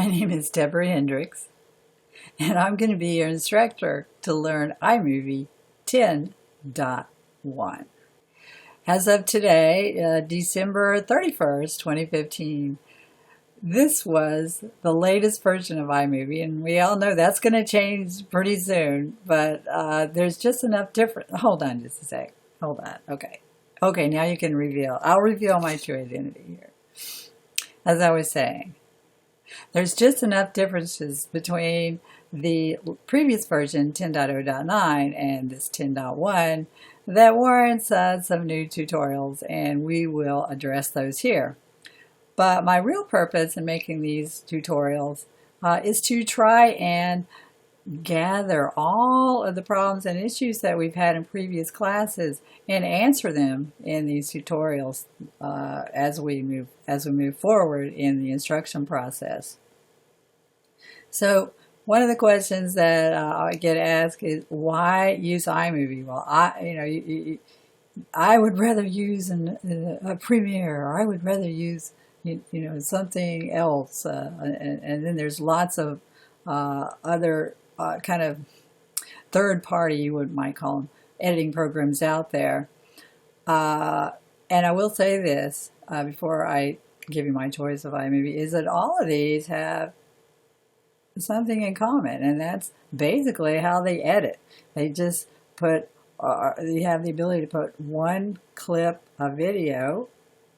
name is Deborah Hendrix, and I'm going to be your instructor to learn iMovie 10.1. As of today, December 31st, 2015, this was the latest version of iMovie, and we all know that's going to change pretty soon, but there's just enough different. Hold on just a sec. Hold on. Okay, now you can reveal. I'll reveal my true identity here. As I was saying, there's just enough differences between the previous version 10.0.9 and this 10.1 that warrants some new tutorials, and we will address those here. But my real purpose in making these tutorials is to try and gather all of the problems and issues that we've had in previous classes and answer them in these tutorials as we move forward in the instruction process. So one of the questions that I get asked is, why use iMovie? Well, I would rather use a Premiere, or I would rather use something else, and then there's lots of other kind of third party, you might call them, editing programs out there. And I will say this before I give you my choice of iMovie, is that all of these have something in common, and that's basically how they edit. They just put, you have the ability to put one clip of video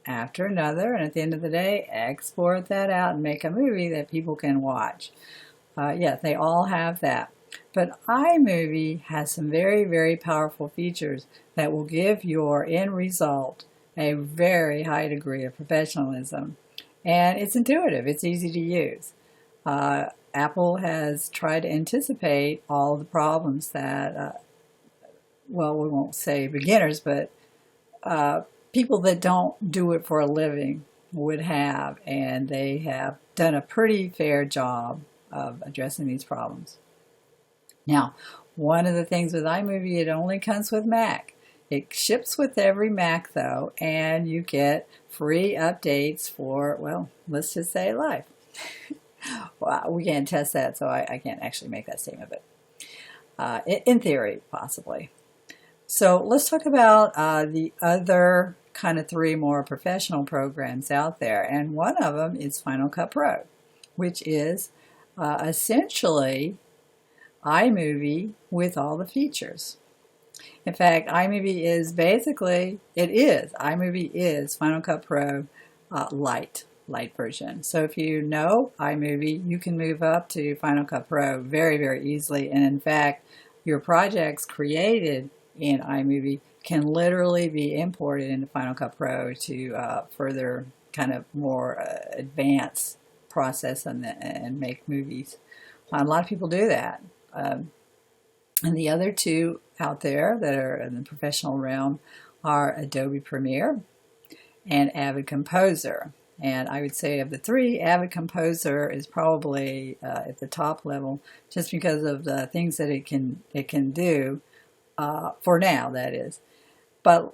after another, and at the end of the day, export that out and make a movie that people can watch. Yeah, they all have that. But iMovie has some very, very powerful features that will give your end result a very high degree of professionalism. And it's intuitive. It's easy to use. Apple has tried to anticipate all the problems that, well, we won't say beginners, but people that don't do it for a living would have, and they have done a pretty fair job of addressing these problems. Now, one of the things with iMovie, it only comes with Mac. It ships with every Mac, though, and you get free updates for, well, let's just say life. Well, we can't test that, so I can't actually make that statement, but in theory, possibly. So let's talk about the other kind of three more professional programs out there, and one of them is Final Cut Pro, which is essentially iMovie with all the features. In fact, iMovie is basically, iMovie is Final Cut Pro light version. So if you know iMovie, you can move up to Final Cut Pro very, very easily, and in fact, your projects created in iMovie can literally be imported into Final Cut Pro to further kind of more advanced process and make movies. A lot of people do that. And the other two out there that are in the professional realm are Adobe Premiere and Avid Composer. And I would say of the three, Avid Composer is probably at the top level, just because of the things that it can do for now, that is. But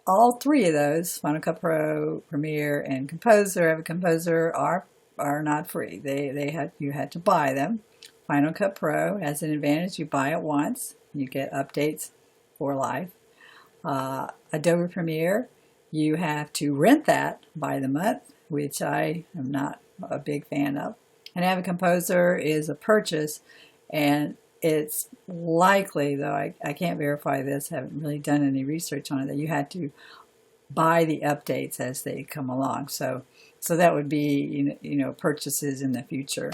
all three of those, Final Cut Pro, Premiere, and Composer, Avid Composer, are not free. You had to buy them. Final Cut Pro has an advantage. You buy it once, you get updates for life. Adobe Premiere, you have to rent that by the month, which I am not a big fan of. And Avid Composer is a purchase, and it's likely, though I can't verify this, haven't really done any research on it, that you had to buy the updates as they come along. So that would be purchases in the future.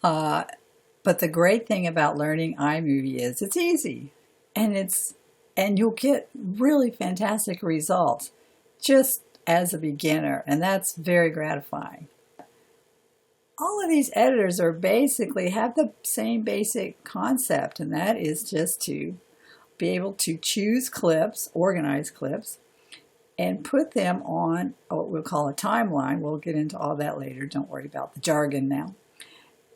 But the great thing about learning iMovie is it's easy, and you'll get really fantastic results just as a beginner, and that's very gratifying. All of these editors are basically have the same basic concept, and that is just to be able to choose clips, organize clips, and put them on what we'll call a timeline. We'll get into all that later. Don't worry about the jargon now.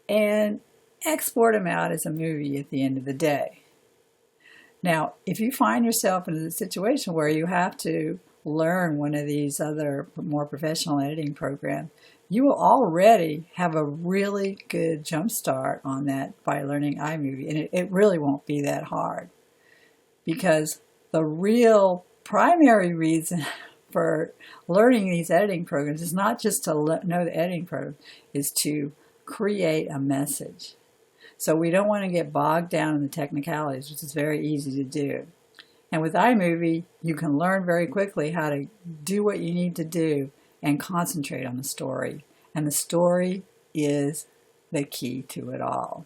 And export them out as a movie at the end of the day. Now, if you find yourself in a situation where you have to learn one of these other more professional editing programs, you will already have a really good jump start on that by learning iMovie. And it really won't be that hard, because the real primary reason for learning these editing programs is not just to know the editing program, is to create a message. So we don't want to get bogged down in the technicalities, which is very easy to do. And with iMovie, you can learn very quickly how to do what you need to do and concentrate on the story. And the story is the key to it all.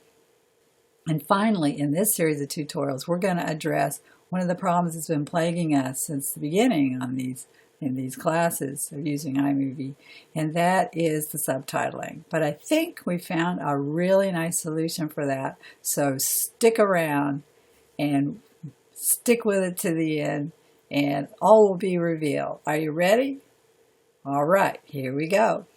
And finally, in this series of tutorials, we're going to address one of the problems that's been plaguing us since the beginning in these classes of using iMovie, and that is the subtitling. But I think we found a really nice solution for that, so stick around and stick with it to the end, and all will be revealed. Are you ready? All right, here we go.